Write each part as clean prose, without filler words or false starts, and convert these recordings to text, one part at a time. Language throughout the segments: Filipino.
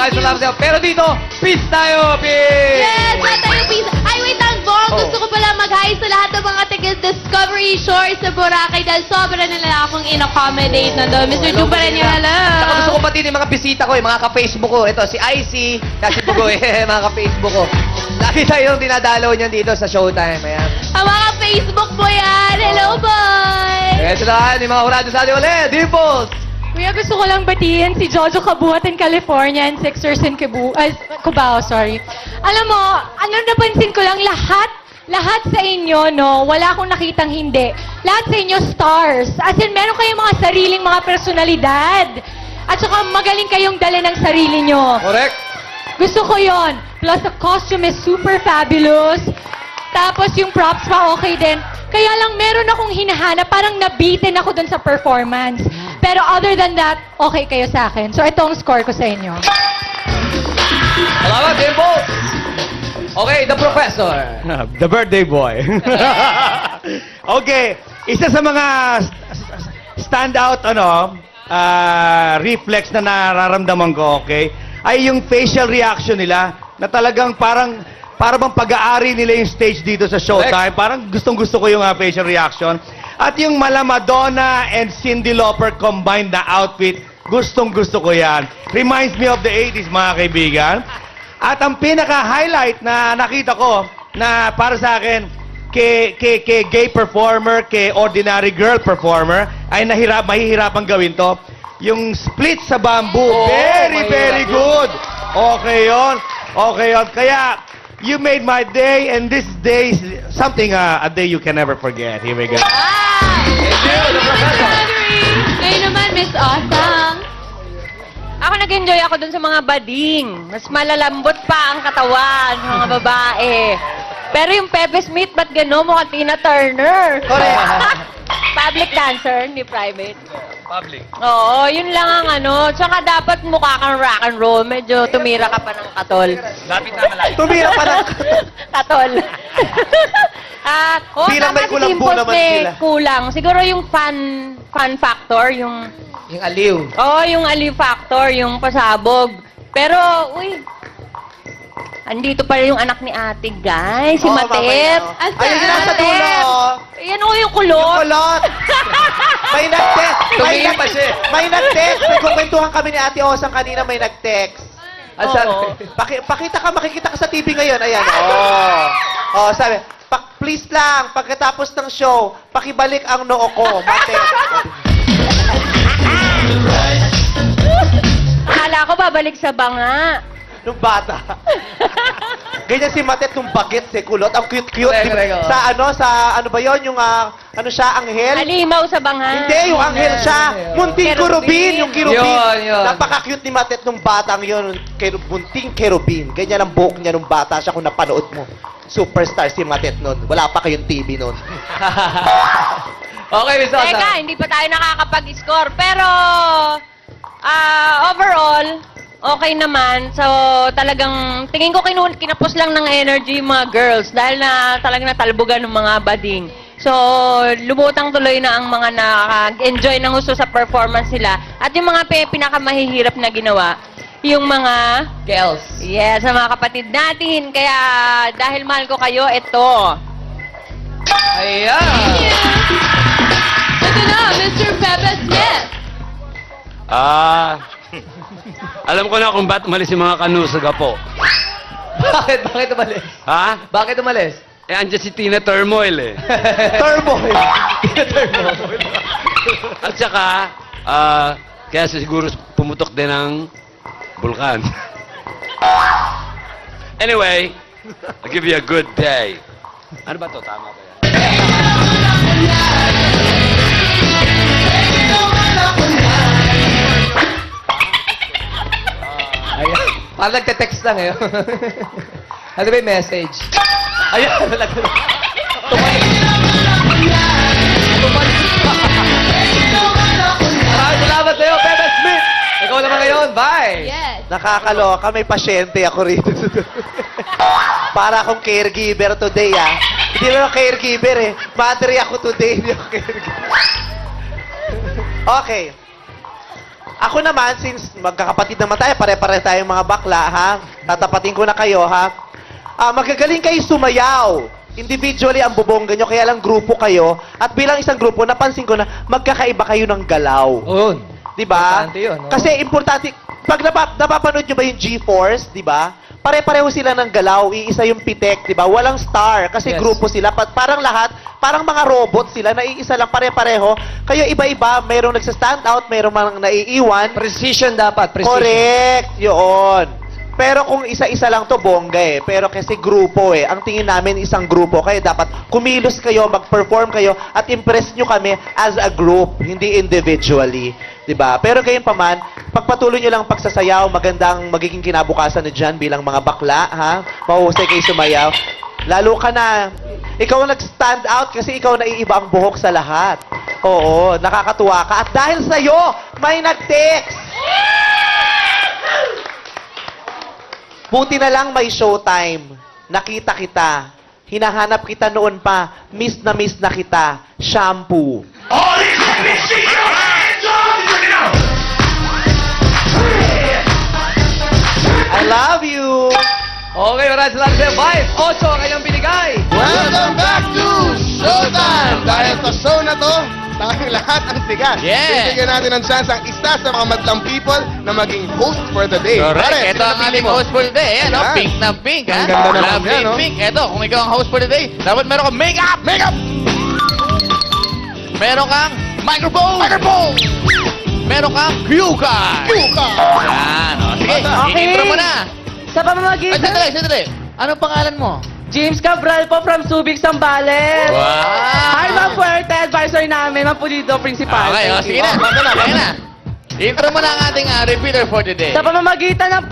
Maraming salamat sa'yo. Pero dito, peace tayo, peace! Yes! Lahat tayo peace. Ay, wait lang, Bong. Oh. Gusto ko pala mag-hi sa lahat ng mga taga-Discovery Shores sa Boracay dahil sobra na lang akong in-accommodate na doon. Mr. Ju pa rin yun, Saka gusto hello. ko pati yung mga bisita ko, yung mga ka-Facebook ko. Ito, si Icy, si Bugoy, mga ka-Facebook ko. Lagi tayong dinadalaw niyan dito sa Showtime. Ayan. Ang mga Facebook mo yan. Hello, boy! Ito na, yung mga hurado sa atin ulit. Dimples! Kuya, gusto ko lang batiin si Jojo Kabuhat in California and Sixers in Cubao, sorry. Alam mo, ano napansin ko lang, lahat sa inyo, no, wala akong nakitang hindi. Lahat sa inyo, stars. As in, meron kayong mga sariling mga personalidad. At saka magaling kayong dala ng sarili nyo. Correct. Gusto ko yon. Plus, the costume is super fabulous. Tapos, yung props pa okay din. Kaya lang, meron akong hinahanap. Parang nabitin ako dun sa performance. Pero other than that, okay kayo sa akin. So, ito ang score ko sa inyo. Salamat, Dimples! Okay, the professor. The birthday boy. Okay, isa sa mga standout reflex na nararamdaman ko, okay, ay yung facial reaction nila na talagang parang bang pag-aari nila yung stage dito sa Showtime. Parang gustong-gusto ko yung facial reaction. At yung mala Madonna and Cyndi Lauper combined na outfit, gustong-gusto ko yan. Reminds me of the 80s, mga kaibigan. At ang pinaka-highlight na nakita ko na para sa akin, kay gay performer, kay ordinary girl performer, ay mahihirapang gawin to. Yung split sa bamboo, Oh, very, mahirap very yun. good. Okay yon. Okay yon. Kaya, you made my day, and this day is something, a day you can never forget. Here we go. Thank you, the professor. Ngayon naman, Miss Osang. Ako nag-enjoy ako dun sa mga bading. Mas malalambot pa ang katawan ng mga babae. Pero yung Pepe Smith, ba't gano'n? Mukhang Tina Turner. Correct. Public dancer, hindi private. Public. Oo, yun lang ang ano. Tsaka dapat mukha kang rock and roll. Medyo tumira ka pa ng katol. Lapit na malapit. Tumira pa lang. Katol. Bilang may tama si kulang po Dimples, naman may sila. kulang. Siguro yung fun factor, yung... Yung aliw. Oo, yung aliw factor, yung pasabog. Pero, uy, andito pa rin yung anak ni ate, guys. Si Oo, Matet. mamaya. Asa- Ayun, nasa Matet. dulo. Yan o, yung kulot. Kulot! May nag-text! Tumingin pa siya. May nag-text! May kukwentuhan kami ni Ate Osang kanina, may nag-text. At sabi, Oo. Makikita ka sa TV ngayon. Ayan. Oh, sabi, please lang, pagkatapos ng show, pakibalik ang noo ko. Mate. Akala ko babalik sa banga. Nung bata. Ganyan si Matet nung bagets kulot. Ang cute-cute. Correct, Di ba? correct, oo. Sa ano ba yon? Yung, ano siya, anghel? Halimaw sa banga. Hindi, yung anghel siya. Munting kerubin, yung kerubin. Yun. Napaka-cute ni Matet nung batang yun. Munting kerubin. Ganyan ang buhok niya nung bata siya kung napanood mo. Superstar si Matet nun. Wala pa kayong TV nun. okay, Miss Osa. Teka, hindi pa tayo nakakapag-score. Pero, overall, okay naman. So, talagang, tingin ko kinapos lang ng energy yung mga girls dahil na talagang natalbogan ng mga bading. So, lumutang tuloy na ang mga naka-enjoy ng gusto sa performance nila. At yung mga pinakamahihirap na ginawa, yung mga, Girls. yes, sa mga kapatid natin. Kaya, dahil mahal ko kayo, ito. Ayan. Ito na, Mr. Pepe Smith. Alam ko na kung ba't umalis yung mga kanusag po. Bakit? Bakit umalis? Ha? Bakit umalis? Eh, andyan si Tina Turmoil eh. Turmoil. At saka, kaya siguro pumutok din ng bulkan. Anyway, I'll give you a good day. Ano ba to? Tama ba yan? Ayan. Parang nagte-text lang eh. Ano ba yung message? Ayan, nalagay. Tumalik. Maraming salamat sa'yo, Pepe Smith! Ikaw naman ngayon, bye! Yes. Nakakaloka, may pasyente ako rito. Para akong caregiver today, Hindi naman ako caregiver, Mother ako today, hindi ako caregiver. Okay. Ako naman, since magkakapatid naman tayo, pare-pare tayong mga bakla, ha? Tatapatin ko na kayo, ha? Magagaling kayo sumayaw. Individually ang bubongga nyo, kaya lang grupo kayo. At bilang isang grupo, napansin ko na magkakaiba kayo ng galaw. Yun. Di ba? Importante yun, no? Kasi importante, pag napapanood nyo ba yung G-Force, di ba? Pare-pareho sila ng galaw, iisa yung pitek, di ba? Walang star, kasi Yes. grupo sila. Parang lahat, parang mga robot sila, na iisa lang pare-pareho. Kayo iba-iba, mayroong nagsa-stand out, mayroong mga naiiwan. Precision dapat. Precision. Correct, yun. Pero kung isa-isa lang to, bongga eh. Pero kasi grupo eh. Ang tingin namin isang grupo. Kaya dapat kumilos kayo, mag-perform kayo, at impress nyo kami as a group, hindi individually. 'Di ba? Pero gayon pa man, pagpatuloy nyo lang ang pagsasayaw, magandang magiging kinabukasan nyo dyan bilang mga bakla, ha? Mahusay kayo sumayaw. Lalo ka na, ikaw ang nag-stand out kasi ikaw naiiba ang buhok sa lahat. Oo, nakakatuwa ka. At dahil sa'yo, may nag-text. Buti na lang may showtime. Nakita kita. Hinahanap kita noon pa. Miss na kita. Shampoo. I love you. Okay, maraming salamat. 5, 8 ang kanyang binigay. Welcome back to Showtime! Dahil sa show na to, tayong lahat ang sigat. Yeah. Bibigyan natin ng chance ang isa sa mga madlang people na maging host for the day. Correct. Pare, Ito sino ang napili ating mo? host for the day. Ayan, no? Yan. Pink na pink, ha? Ang ganda naman Lovely yan, no? pink. Ito, kung ikaw ang host for the day, dapat meron kang makeup! Makeup! Meron kang microphone! Microphone! Meron kang cue card! Cue card! Yan, o. Sige, Okay. intro mo na. Sa Ay, pamamagitan, sandali. Anong pangalan mo? James Cabral po from Subic, Sambales. Wow! Hi, Ma'am Puerte, advisor namin, Ma'am Pulido, principal. Okay, o, Thank sige you. na. Sige na. Intro mo na ang ating repeater for today. Sa pamamagitan ng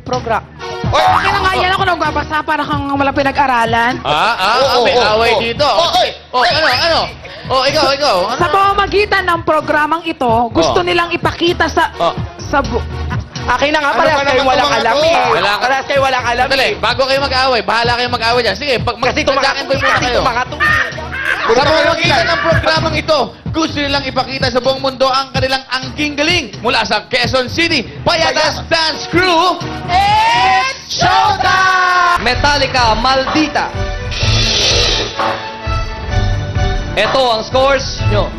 program. Okay na nga yan ako nagbabasa para kang wala pinag-aralan. May away dito. Ano? Ikaw. Ano? Sa pamamagitan ng programang ito, gusto nilang ipakita sa Akin na nga, Ano parehas ba kayo naman walang itong mga alam to? eh. Parehas kayo walang alam Sandali, bago kayo mag-away, bahala kayo mag-away dyan. Sige, magsasakin ko muna kayo. Sa pamamagitan ng programang ito, gusto nilang ipakita sa buong mundo ang kanilang angking galing mula sa Quezon City. Payadas Dance Crew, it's showtime! Metallica, Maldita. Ito ang scores nyo.